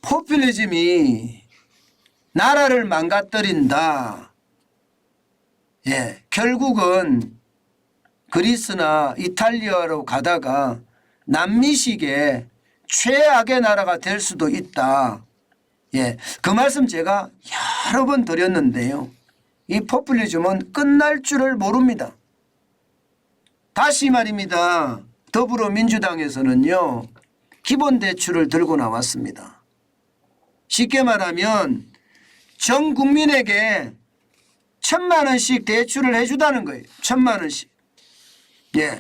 포퓰리즘이 나라를 망가뜨린다. 예, 결국은 그리스나 이탈리아로 가다가 남미식의 최악의 나라가 될 수도 있다. 예, 그 말씀 제가 여러 번 드렸는데요. 이 포퓰리즘은 끝날 줄을 모릅니다. 다시 말입니다. 더불어민주당에서는요, 기본대출을 들고 나왔습니다. 쉽게 말하면 전 국민에게 1,000만 원씩 대출을 해주다는 거예요. 1,000만 원씩. 예,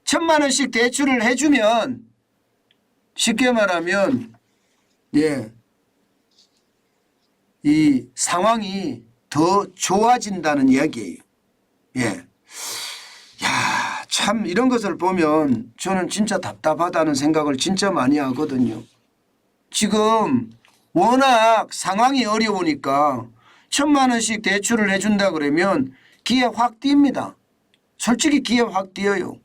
1,000만 원씩 대출을 해주면 쉽게 말하면 예, 이 상황이 더 좋아진다는 이야기예요. 예, 야, 참 이런 것을 보면 저는 진짜 답답하다는 생각을 진짜 많이 하거든요. 지금 워낙 상황이 어려우니까 1,000만 원씩 대출을 해준다 그러면 기에 확 뜁니다. 솔직히 기에 확 뛰어요.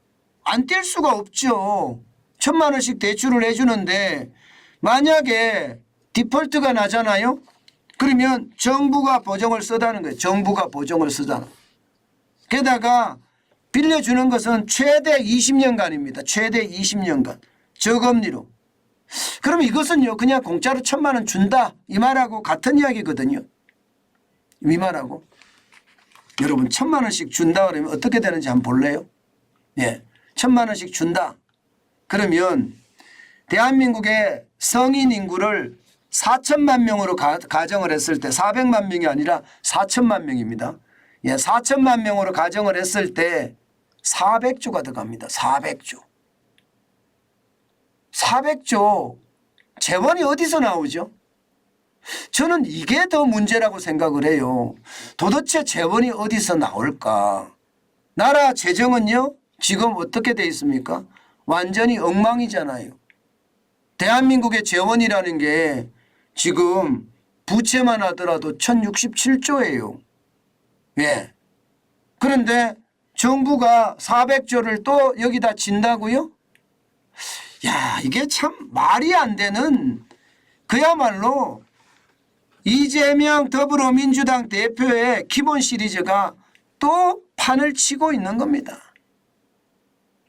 안 뛸 수가 없죠. 1,000만 원씩 대출을 해주는데 만약에 디폴트가 나잖아요. 그러면 정부가 보증을 쓰다는 거예요. 정부가 보증을 쓰잖아. 게다가 빌려주는 것은 최대 20년간입니다. 최대 20년간. 저금리로. 그러면 이것은요 그냥 공짜로 1,000만 원 준다 이 말하고 같은 이야기거든요. 이 말하고. 여러분 1,000만 원씩 준다 그러면 어떻게 되는지 한번 볼래요? 예, 1,000만 원씩 준다. 그러면 대한민국의 성인 인구를 4천만 명으로 가정을 했을 때 400만 명이 아니라 4천만 명입니다. 예, 4천만 명으로 가정을 했을 때 400조가 들어갑니다. 400조. 400조 재원이 어디서 나오죠? 저는 이게 더 문제라고 생각을 해요. 도대체 재원이 어디서 나올까? 나라 재정은요 지금 어떻게 돼 있습니까? 완전히 엉망이잖아요. 대한민국의 재원이라는 게 지금 부채만 하더라도 1,067조예요. 예. 그런데 정부가 400조를 또 여기다 진다고요? 야, 이게 참 말이 안 되는 그야말로 이재명 더불어민주당 대표의 기본 시리즈가 또 판을 치고 있는 겁니다.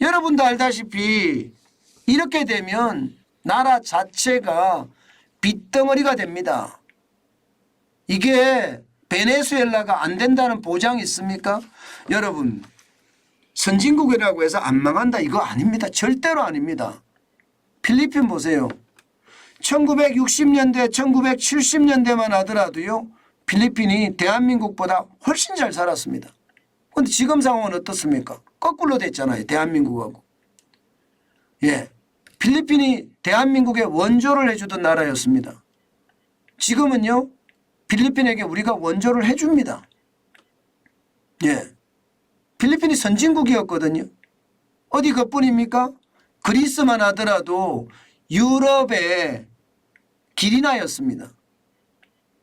여러분도 알다시피 이렇게 되면 나라 자체가 빚덩어리가 됩니다. 이게 베네수엘라가 안 된다는 보장이 있습니까? 여러분 선진국이라고 해서 안 망한다 이거 아닙니다. 절대로 아닙니다. 필리핀 보세요. 1960년대 1970년대만 하더라도요 필리핀이 대한민국보다 훨씬 잘 살았습니다. 그런데 지금 상황은 어떻습니까? 거꾸로 됐잖아요. 대한민국하고. 예, 필리핀이 대한민국에 원조를 해주던 나라였습니다. 지금은요 필리핀에게 우리가 원조를 해줍니다. 예, 필리핀이 선진국이었거든요. 어디 그뿐입니까? 그리스만 하더라도 유럽의 길이나였습니다.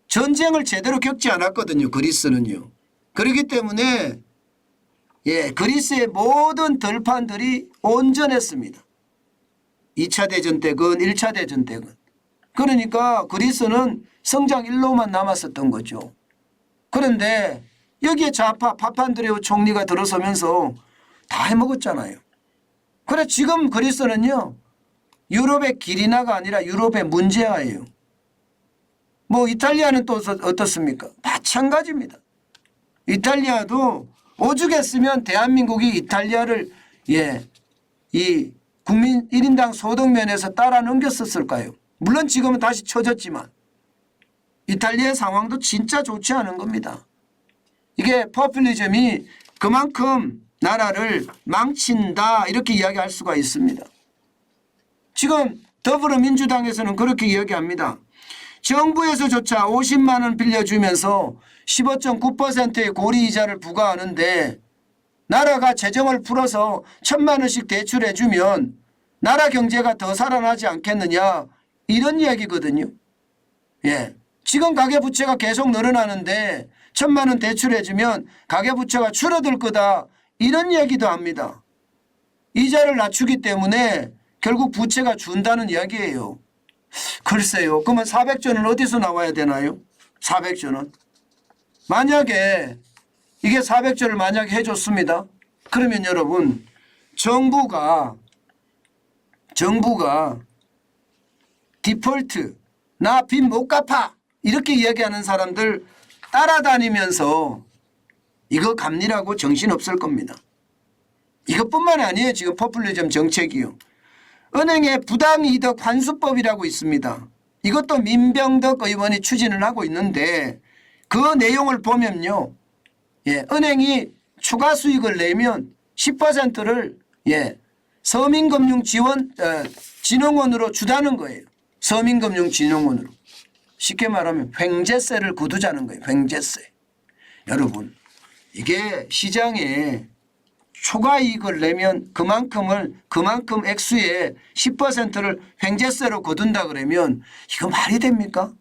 전쟁을 제대로 겪지 않았거든요. 그리스는요. 그렇기 때문에 예, 그리스의 모든 들판들이 온전했습니다. 2차 대전 때건 1차 대전 때건. 그러니까 그리스는 성장 일로만 남았었던 거죠. 그런데 여기에 좌파 파판드레오 총리가 들어서면서 다 해먹었잖아요. 그래 지금 그리스는요. 유럽의 길이나가 아니라 유럽의 문제아예요. 뭐 이탈리아는 또 어떻습니까? 마찬가지입니다. 이탈리아도 오죽했으면 대한민국이 이탈리아를 예, 이 국민 1인당 소득면에서 따라 넘겼었을까요? 물론 지금은 다시 처졌지만 이탈리아의 상황도 진짜 좋지 않은 겁니다. 이게 포퓰리즘이 그만큼 나라를 망친다 이렇게 이야기할 수가 있습니다. 지금 더불어민주당에서는 그렇게 이야기합니다. 정부에서조차 50만 원 빌려주면서 15.9%의 고리이자를 부과하는데 나라가 재정을 풀어서 1,000만 원씩 대출해주면 나라 경제가 더 살아나지 않겠느냐 이런 이야기거든요. 예, 지금 가계부채가 계속 늘어나는데 1,000만 원 대출해주면 가계부채가 줄어들 거다 이런 이야기도 합니다. 이자를 낮추기 때문에 결국 부채가 준다는 이야기예요. 글쎄요. 그러면 400조는 어디서 나와야 되나요? 400조는. 만약에 이게 400조를 만약에 해줬습니다. 그러면 여러분 정부가 디폴트 나 빚 못 갚아 이렇게 이야기하는 사람들 따라다니면서 이거 갚니라고 정신없을 겁니다. 이것뿐만 아니에요. 지금 포퓰리즘 정책이요. 은행의 부당이득 환수법이라고 있습니다. 이것도 민병덕 의원이 추진을 하고 있는데 그 내용을 보면요. 예, 은행이 추가 수익을 내면 10%를 서민금융진흥원으로 주다는 거예요. 서민금융진흥원으로. 쉽게 말하면 횡재세를 거두자는 거예요. 횡재세. 여러분 이게 시장에 초과 이익을 내면 그만큼 액수의 10%를 횡재세로 거둔다 그러면 이거 말이 됩니까?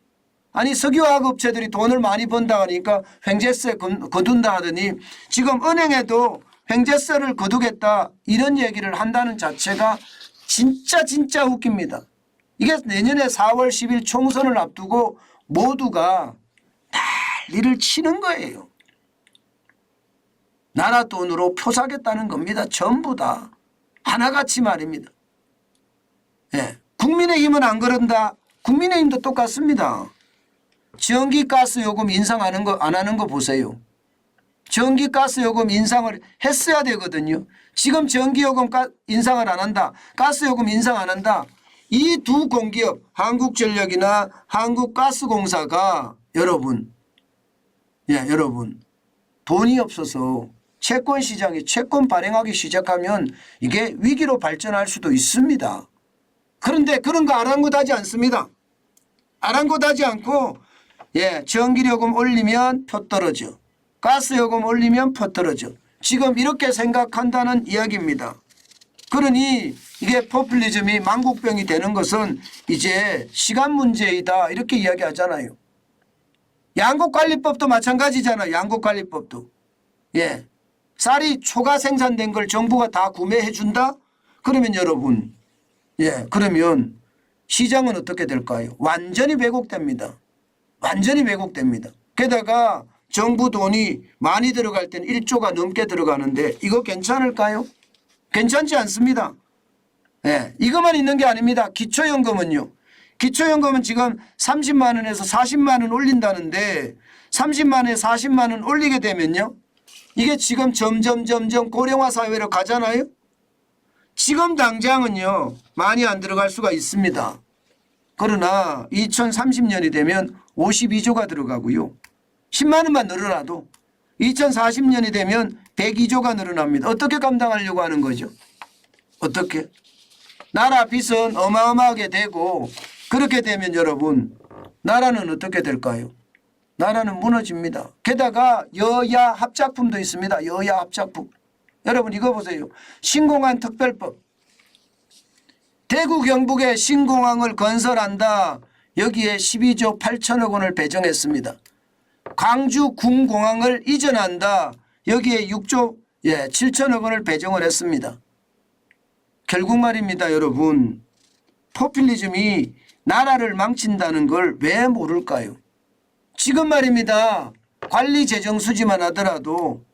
아니 석유화학 업체들이 돈을 많이 번다 하니까 횡재세 거둔다 하더니 지금 은행에도 횡재세를 거두겠다 이런 얘기를 한다는 자체가 진짜 웃깁니다. 이게 내년에 4월 10일 총선을 앞두고 모두가 난리를 치는 거예요. 나라 돈으로 표 사겠다는 겁니다. 전부 다. 하나같이 말입니다. 예. 국민의힘은 안 그런다. 국민의힘도 똑같습니다. 전기가스 요금 인상하는 거 안 하는 거 보세요. 전기가스 요금 인상을 했어야 되거든요. 지금 전기요금 인상을 안 한다. 가스요금 인상 안 한다. 이 두 공기업 한국전력이나 한국가스공사가 여러분 돈이 없어서 채권 시장에 채권 발행하기 시작하면 이게 위기로 발전할 수도 있습니다. 그런데 그런 거 아랑곳하지 않습니다. 아랑곳하지 않고 전기요금 올리면 표 떨어져. 가스요금 올리면 표 떨어져. 지금 이렇게 생각한다는 이야기입니다. 그러니 이게 포퓰리즘이 만국병이 되는 것은 이제 시간 문제이다 이렇게 이야기하잖아요. 양곡관리법도 마찬가지잖아요. 양곡관리법도. 쌀이 초과 생산된 걸 정부가 다 구매해 준다? 그러면 여러분 그러면 시장은 어떻게 될까요? 완전히 왜곡됩니다. 완전히 왜곡됩니다. 게다가 정부 돈이 많이 들어갈 때는 1조가 넘게 들어가는데 이거 괜찮을까요? 괜찮지 않습니다. 이것만 있는 게 아닙니다. 기초연금은요. 기초연금은 지금 30만 원에서 40만 원 올린다는데 30만 원에 40만 원 올리게 되면요. 이게 지금 점점 고령화 사회로 가잖아요. 지금 당장은요. 많이 안 들어갈 수가 있습니다. 그러나 2030년이 되면 52조가 들어가고요. 10만 원만 늘어나도 2040년이 되면 102조가 늘어납니다. 어떻게 감당하려고 하는 거죠? 어떻게? 나라 빚은 어마어마하게 되고 그렇게 되면 여러분 나라는 어떻게 될까요? 나라는 무너집니다. 게다가 여야 합작품도 있습니다. 여야 합작품. 여러분 이거 보세요. 신공항 특별법. 대구 경북에 신공항을 건설한다. 여기에 12조 8천억 원을 배정했습니다. 광주 군공항을 이전한다. 여기에 6조 7천억 원을 배정을 했습니다. 결국 말입니다. 여러분 포퓰리즘이 나라를 망친다는 걸 왜 모를까요? 지금 말입니다. 관리재정수지만 하더라도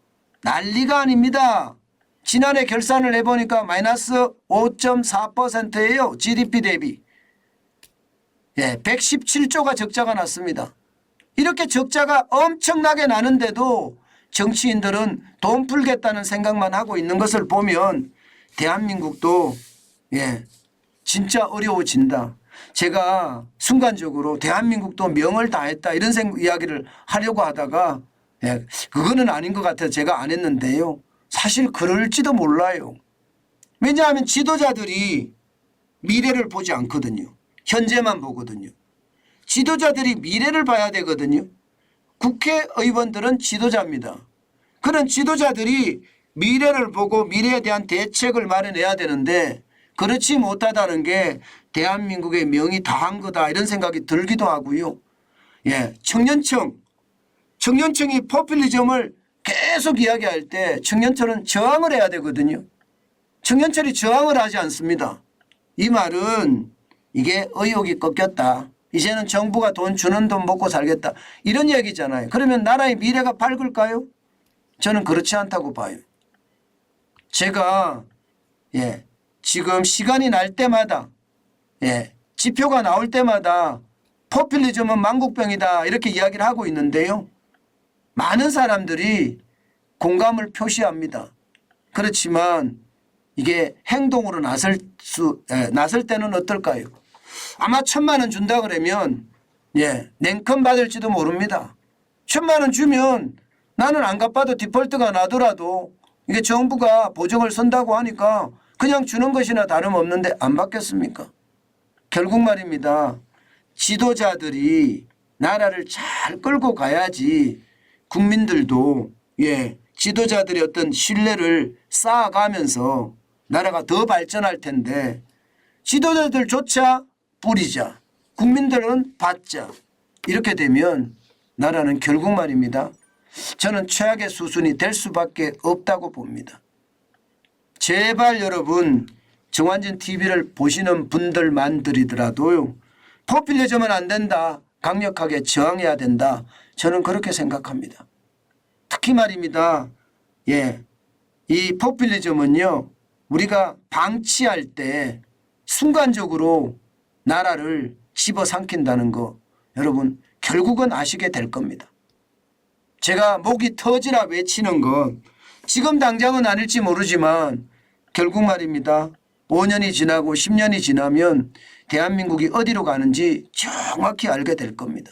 난리가 아닙니다. 지난해 결산을 해보니까 마이너스 5.4%예요. GDP 대비. 117조가 적자가 났습니다. 이렇게 적자가 엄청나게 나는데도 정치인들은 돈 풀겠다는 생각만 하고 있는 것을 보면 대한민국도 진짜 어려워진다. 제가 순간적으로 대한민국도 명을 다했다 이런 이야기를 하려고 하다가 그거는 아닌 것 같아서 제가 안 했는데요. 사실 그럴지도 몰라요. 왜냐하면 지도자들이 미래를 보지 않거든요. 현재만 보거든요. 지도자들이 미래를 봐야 되거든요. 국회의원들은 지도자입니다. 그런 지도자들이 미래를 보고 미래에 대한 대책을 마련해야 되는데 그렇지 못하다는 게 대한민국의 명이 다한 거다 이런 생각이 들기도 하고요. 청년청이 포퓰리즘을 계속 이야기할 때 청년청은 저항을 해야 되거든요. 청년청이 저항을 하지 않습니다. 이 말은 이게 의욕이 꺾였다. 이제는 정부가 돈 주는 돈 먹고 살겠다. 이런 얘기잖아요. 그러면 나라의 미래가 밝을까요? 저는 그렇지 않다고 봐요. 제가 지금 시간이 날 때마다 지표가 나올 때마다 포퓰리즘은 만국병이다 이렇게 이야기를 하고 있는데요. 많은 사람들이 공감을 표시합니다. 그렇지만 이게 행동으로 나설 때는 어떨까요? 아마 1,000만 원 준다 그러면 냉큼 받을지도 모릅니다. 1,000만 원 주면 나는 안 갚아도 디폴트가 나더라도 이게 정부가 보증을 선다고 하니까 그냥 주는 것이나 다름없는데 안 받겠습니까? 결국 말입니다. 지도자들이 나라를 잘 끌고 가야지 국민들도 지도자들의 어떤 신뢰를 쌓아가면서 나라가 더 발전할 텐데 지도자들조차 뿌리자 국민들은 받자 이렇게 되면 나라는 결국 말입니다. 저는 최악의 수순이 될 수밖에 없다고 봅니다. 제발 여러분 정환진 TV를 보시는 분들만들이더라도요. 포퓰리즘은 안 된다. 강력하게 저항해야 된다. 저는 그렇게 생각합니다. 특히 말입니다. 이 포퓰리즘은요. 우리가 방치할 때 순간적으로 나라를 집어삼킨다는 거 여러분 결국은 아시게 될 겁니다. 제가 목이 터지라 외치는 건 지금 당장은 아닐지 모르지만 결국 말입니다. 5년이 지나고 10년이 지나면 대한민국이 어디로 가는지 정확히 알게 될 겁니다.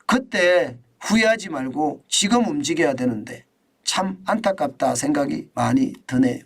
그때 후회하지 말고 지금 움직여야 되는데 참 안타깝다 생각이 많이 드네요.